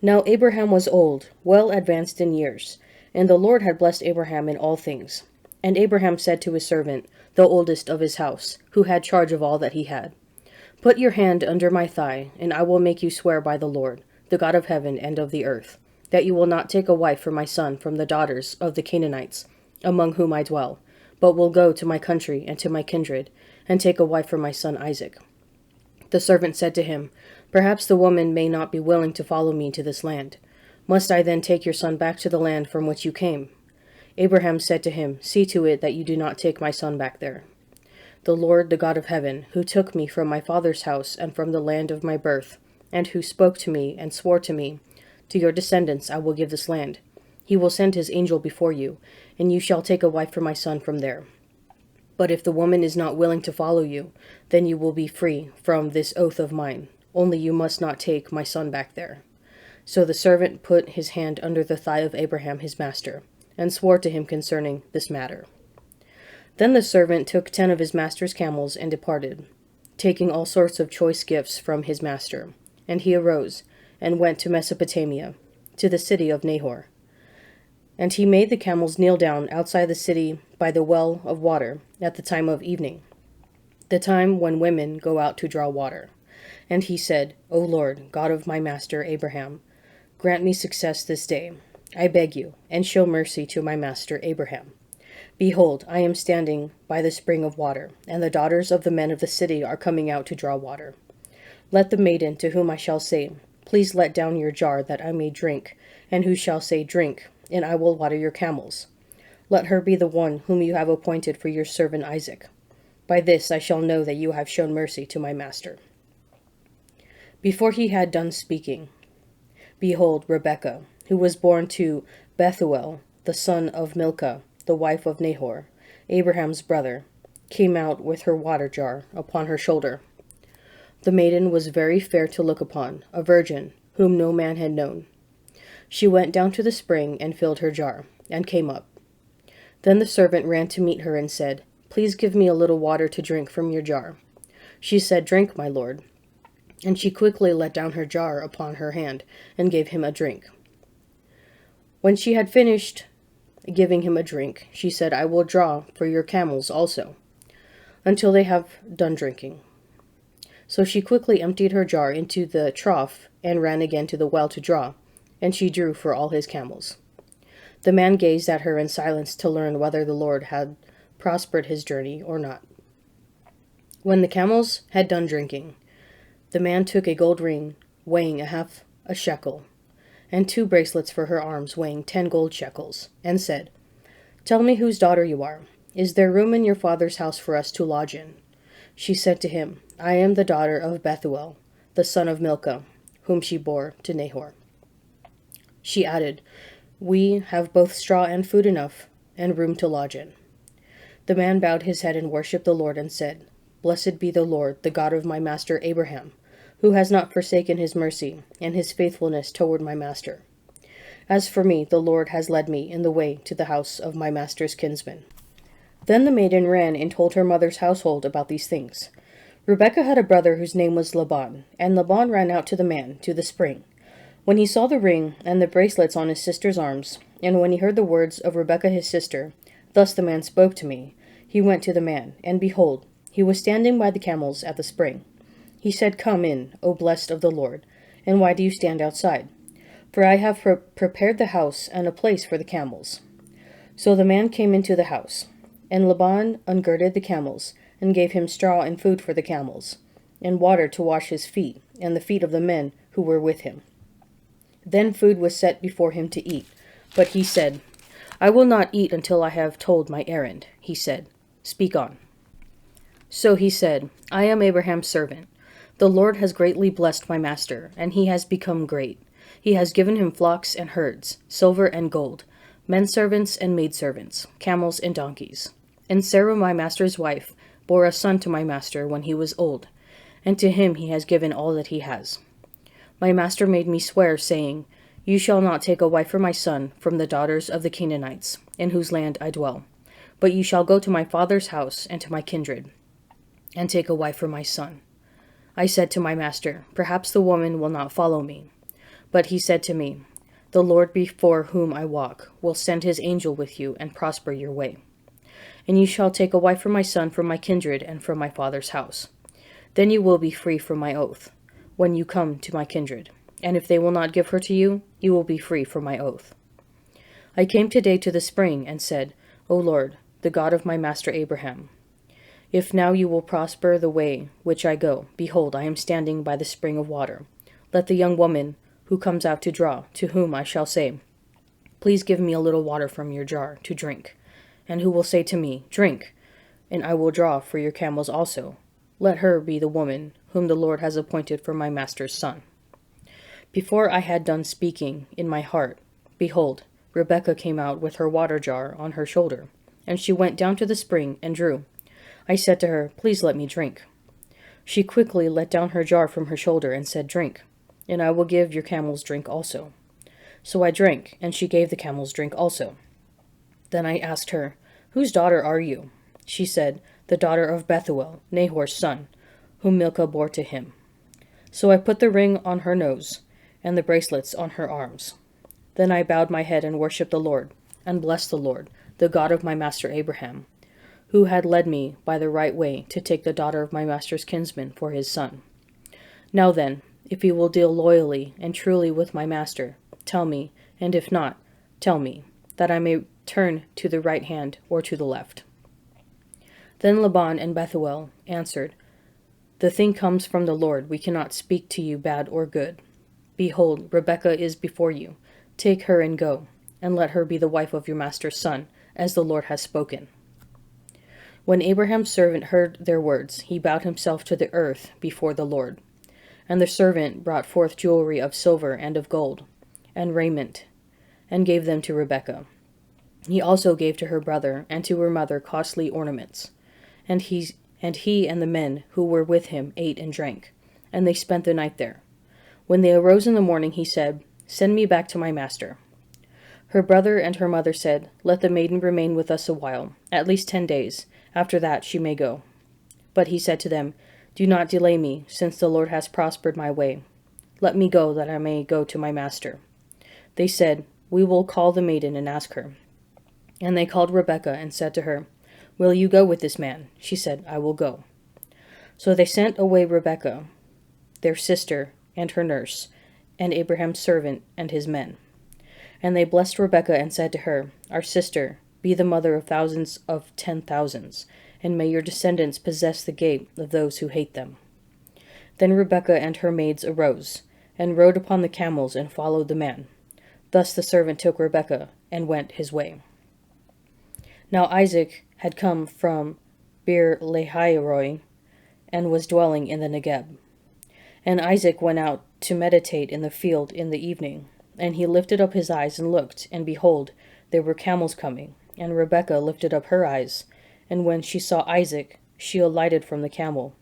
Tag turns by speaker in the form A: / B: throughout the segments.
A: Now Abraham was old, well advanced in years, and the Lord had blessed Abraham in all things. And Abraham said to his servant, the oldest of his house, who had charge of all that he had, Put your hand under my thigh, and I will make you swear by the Lord, the God of heaven and of the earth, that you will not take a wife for my son from the daughters of the Canaanites, among whom I dwell, but will go to my country and to my kindred, and take a wife for my son Isaac. The servant said to him, Perhaps the woman may not be willing to follow me to this land. Must I then take your son back to the land from which you came? Abraham said to him, See to it that you do not take my son back there. The Lord, the God of heaven, who took me from my father's house and from the land of my birth, and who spoke to me and swore to me, To your descendants I will give this land. He will send his angel before you, and you shall take a wife for my son from there. But if the woman is not willing to follow you, then you will be free from this oath of mine. Only you must not take my son back there. So the servant put his hand under the thigh of Abraham his master, and swore to him concerning this matter. Then the servant took 10 of his master's camels and departed, taking all sorts of choice gifts from his master. And he arose, and went to Mesopotamia, to the city of Nahor. And he made the camels kneel down outside the city by the well of water at the time of evening, the time when women go out to draw water. And he said, O Lord, God of my master Abraham, grant me success this day, I beg you, and show mercy to my master Abraham. Behold, I am standing by the spring of water, and the daughters of the men of the city are coming out to draw water. Let the maiden to whom I shall say, Please let down your jar that I may drink, and who shall say, Drink, and I will water your camels. Let her be the one whom you have appointed for your servant Isaac. By this I shall know that you have shown mercy to my master. Before he had done speaking, behold, Rebekah, who was born to Bethuel, the son of Milcah, the wife of Nahor, Abraham's brother, came out with her water jar upon her shoulder. The maiden was very fair to look upon, a virgin, whom no man had known. She went down to the spring and filled her jar, and came up. Then the servant ran to meet her and said, Please give me a little water to drink from your jar. She said, Drink, my lord. And she quickly let down her jar upon her hand, and gave him a drink. When she had finished giving him a drink, she said, I will draw for your camels also, until they have done drinking. So she quickly emptied her jar into the trough, and ran again to the well to draw, and she drew for all his camels. The man gazed at her in silence to learn whether the Lord had prospered his journey or not. When the camels had done drinking, the man took a gold ring weighing half a shekel, and 2 bracelets for her arms weighing 10 gold shekels, and said, Tell me whose daughter you are. Is there room in your father's house for us to lodge in? She said to him, I am the daughter of Bethuel, the son of Milcah, whom she bore to Nahor. She added, We have both straw and food enough, and room to lodge in. The man bowed his head and worshipped the Lord, and said, Blessed be the Lord, the God of my master Abraham, who has not forsaken his mercy and his faithfulness toward my master. As for me, the Lord has led me in the way to the house of my master's kinsman. Then the maiden ran and told her mother's household about these things. Rebekah had a brother whose name was Laban, and Laban ran out to the man, to the spring. When he saw the ring and the bracelets on his sister's arms, and when he heard the words of Rebekah his sister, Thus the man spoke to me, he went to the man, and behold, he was standing by the camels at the spring. He said, Come in, O blessed of the Lord, and why do you stand outside? For I have prepared the house and a place for the camels. So the man came into the house, and Laban ungirded the camels, and gave him straw and food for the camels, and water to wash his feet, and the feet of the men who were with him. Then food was set before him to eat, but he said, I will not eat until I have told my errand. He said, Speak on. So he said, I am Abraham's servant. The Lord has greatly blessed my master, and he has become great. He has given him flocks and herds, silver and gold, menservants and maidservants, camels and donkeys. And Sarah, my master's wife, bore a son to my master when he was old, and to him he has given all that he has. My master made me swear, saying, You shall not take a wife for my son from the daughters of the Canaanites, in whose land I dwell, but you shall go to my father's house and to my kindred, and take a wife for my son. I said to my master, Perhaps the woman will not follow me. But he said to me, The Lord before whom I walk will send his angel with you and prosper your way. And you shall take a wife for my son from my kindred and from my father's house. Then you will be free from my oath, when you come to my kindred. And if they will not give her to you, you will be free from my oath. I came today to the spring and said, O Lord, the God of my master Abraham, if now you will prosper the way which I go, behold, I am standing by the spring of water. Let the young woman who comes out to draw, to whom I shall say, Please give me a little water from your jar to drink, and who will say to me, Drink, and I will draw for your camels also. Let her be the woman whom the Lord has appointed for my master's son. Before I had done speaking in my heart, behold, Rebekah came out with her water jar on her shoulder, and she went down to the spring and drew. I said to her, Please let me drink. She quickly let down her jar from her shoulder and said, Drink, and I will give your camels drink also. So I drank, and she gave the camels drink also. Then I asked her, Whose daughter are you? She said, The daughter of Bethuel, Nahor's son, whom Milcah bore to him. So I put the ring on her nose, and the bracelets on her arms. Then I bowed my head and worshipped the Lord, and blessed the Lord, the God of my master Abraham, who had led me by the right way to take the daughter of my master's kinsman for his son. Now then, if he will deal loyally and truly with my master, tell me, and if not, tell me, that I may turn to the right hand or to the left. Then Laban and Bethuel answered, The thing comes from the Lord, we cannot speak to you bad or good. Behold, Rebekah is before you. Take her and go, and let her be the wife of your master's son, as the Lord has spoken. When Abraham's servant heard their words, he bowed himself to the earth before the Lord. And the servant brought forth jewelry of silver and of gold, and raiment, and gave them to Rebekah. He also gave to her brother and to her mother costly ornaments. And he and the men who were with him ate and drank, and they spent the night there. When they arose in the morning, he said, Send me back to my master. Her brother and her mother said, Let the maiden remain with us a while, at least 10 days. After that she may go. But he said to them, Do not delay me, since the Lord has prospered my way. Let me go, that I may go to my master. They said, We will call the maiden and ask her. And they called Rebekah and said to her, Will you go with this man? She said, I will go. So they sent away Rebekah, their sister, and her nurse, and Abraham's servant and his men. And they blessed Rebekah and said to her, Our sister, be the mother of thousands of 10,000s, and may your descendants possess the gate of those who hate them. Then Rebekah and her maids arose, and rode upon the camels and followed the man. Thus the servant took Rebekah and went his way. Now Isaac had come from Beer-lahai-roi, and was dwelling in the Negeb. And Isaac went out to meditate in the field in the evening, and he lifted up his eyes and looked, and behold, there were camels coming. And Rebekah lifted up her eyes, and when she saw Isaac, she alighted from the camel,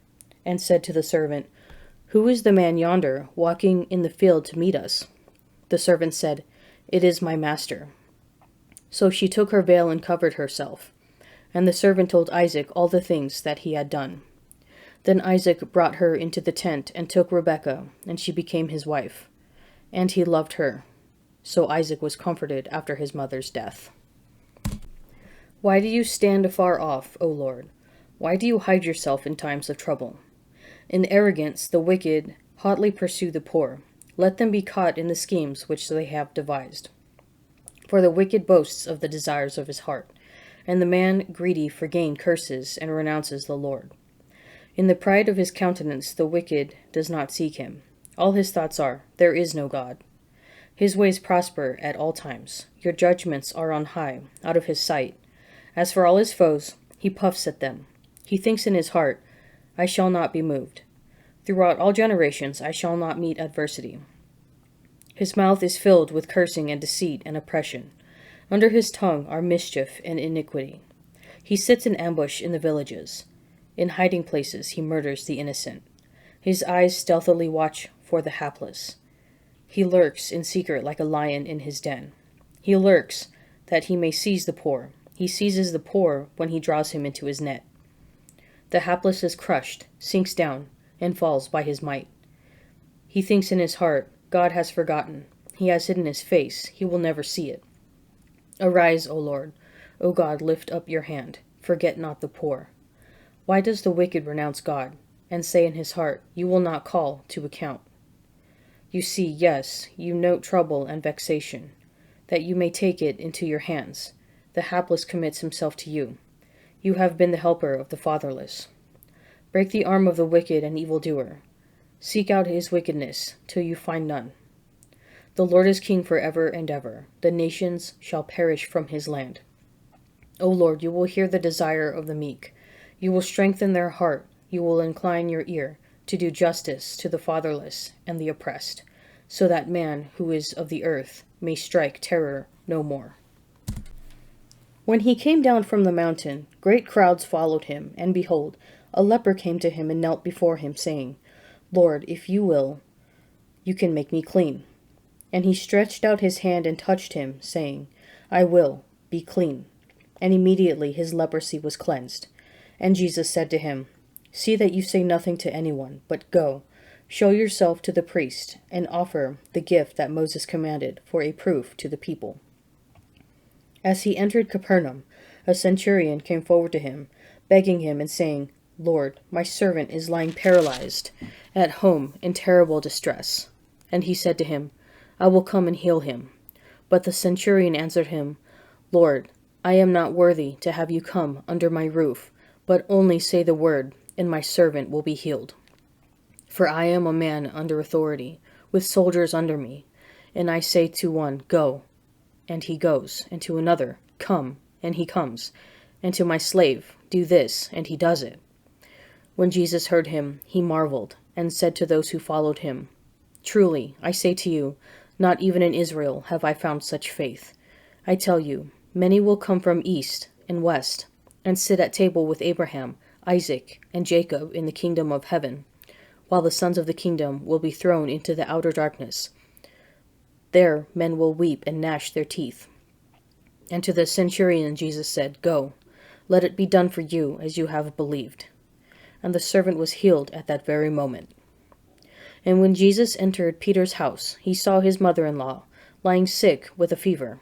A: and said to the servant, Who is the man yonder, walking in the field to meet us? The servant said, It is my master. So she took her veil and covered herself. And the servant told Isaac all the things that he had done. Then Isaac brought her into the tent and took Rebekah, and she became his wife. And he loved her. So Isaac was comforted after his mother's death. Why do you stand afar off, O Lord? Why do you hide yourself in times of trouble? In arrogance the wicked hotly pursue the poor. Let them be caught in the schemes which they have devised. For the wicked boasts of the desires of his heart, and the man greedy for gain curses and renounces the Lord. In the pride of his countenance the wicked does not seek him. All his thoughts are, There is no God. His ways prosper at all times. Your judgments are on high, out of his sight. As for all his foes, he puffs at them. He thinks in his heart, I shall not be moved. Throughout all generations I shall not meet adversity. His mouth is filled with cursing and deceit and oppression. Under his tongue are mischief and iniquity. He sits in ambush in the villages. In hiding places he murders the innocent. His eyes stealthily watch for the hapless. He lurks in secret like a lion in his den. He lurks that he may seize the poor. He seizes the poor when he draws him into his net. The hapless is crushed, sinks down, and falls by his might. He thinks in his heart, God has forgotten. He has hidden his face. He will never see it. Arise, O Lord. O God, lift up your hand. Forget not the poor. Why does the wicked renounce God, and say in his heart, You will not call to account? You see, yes, you note trouble and vexation, that you may take it into your hands. The hapless commits himself to you. You have been the helper of the fatherless. Break the arm of the wicked and evildoer. Seek out his wickedness, till you find none. The Lord is king forever and ever. The nations shall perish from his land. O Lord, you will hear the desire of the meek. You will strengthen their heart. You will incline your ear to do justice to the fatherless and the oppressed, so that man who is of the earth may strike terror no more. When he came down from the mountain, great crowds followed him, and behold, a leper came to him and knelt before him, saying, Lord, if you will, you can make me clean. And he stretched out his hand and touched him, saying, I will, be clean. And immediately his leprosy was cleansed. And Jesus said to him, See that you say nothing to anyone, but go, show yourself to the priest, and offer the gift that Moses commanded for a proof to the people. As he entered Capernaum, a centurion came forward to him, begging him and saying, Lord, my servant is lying paralyzed at home in terrible distress. And he said to him, I will come and heal him. But the centurion answered him, Lord, I am not worthy to have you come under my roof, but only say the word, and my servant will be healed. For I am a man under authority, with soldiers under me, and I say to one, Go, and he goes, and to another, Come, and he comes, and to my slave, Do this, and he does it. When Jesus heard him, he marveled, and said to those who followed him, Truly, I say to you, not even in Israel have I found such faith. I tell you, many will come from east and west, and sit at table with Abraham, Isaac, and Jacob in the kingdom of heaven, while the sons of the kingdom will be thrown into the outer darkness. There men will weep and gnash their teeth. And to the centurion Jesus said, Go, let it be done for you as you have believed. And the servant was healed at that very moment. And when Jesus entered Peter's house, he saw his mother-in-law lying sick with a fever.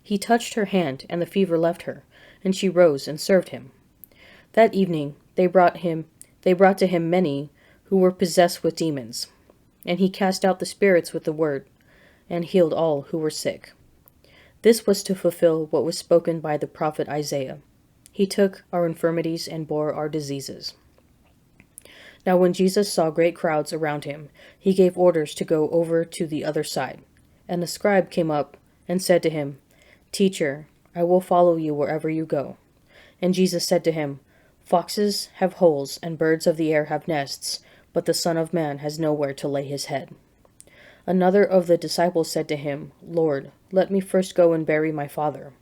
A: He touched her hand, and the fever left her, and she rose and served him. That evening they brought to him many who were possessed with demons, and he cast out the spirits with the word, and healed all who were sick. This was to fulfill what was spoken by the prophet Isaiah. He took our infirmities and bore our diseases. Now when Jesus saw great crowds around him, he gave orders to go over to the other side. And the scribe came up and said to him, Teacher, I will follow you wherever you go. And Jesus said to him, Foxes have holes, and birds of the air have nests, but the Son of Man has nowhere to lay his head. Another of the disciples said to him, Lord, let me first go and bury my father.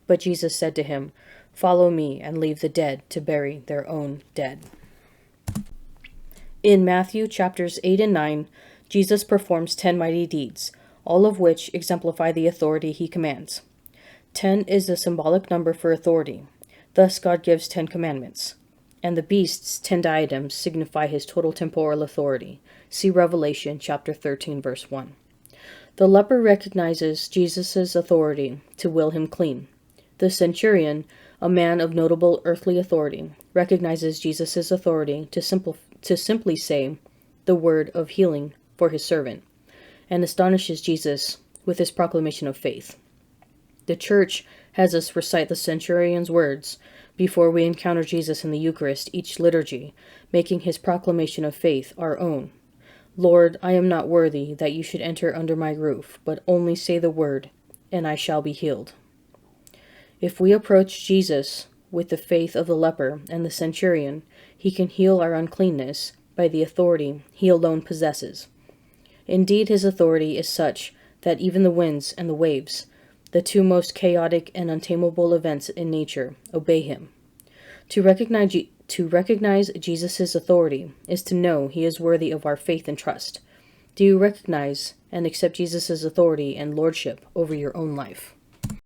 A: But Jesus said to him, Follow me, and leave the dead to bury their own dead. In Matthew chapters 8 and 9, Jesus performs 10 mighty deeds, all of which exemplify the authority he commands. 10 is the symbolic number for authority. Thus God gives 10 commandments. And the beast's 10 diadems signify his total temporal authority. See Revelation chapter 13, verse 1. The leper recognizes Jesus' authority to will him clean. The centurion, a man of notable earthly authority, recognizes Jesus' authority to simply say the word of healing for his servant, and astonishes Jesus with his proclamation of faith. The Church has us recite the centurion's words before we encounter Jesus in the Eucharist each liturgy, making his proclamation of faith our own. Lord, I am not worthy that you should enter under my roof, but only say the word, and I shall be healed. If we approach Jesus with the faith of the leper and the centurion, he can heal our uncleanness by the authority he alone possesses. Indeed, his authority is such that even the winds and the waves, the two most chaotic and untamable events in nature, obey him. To recognize Jesus' authority is to know he is worthy of our faith and trust. Do you recognize and accept Jesus' authority and lordship over your own life?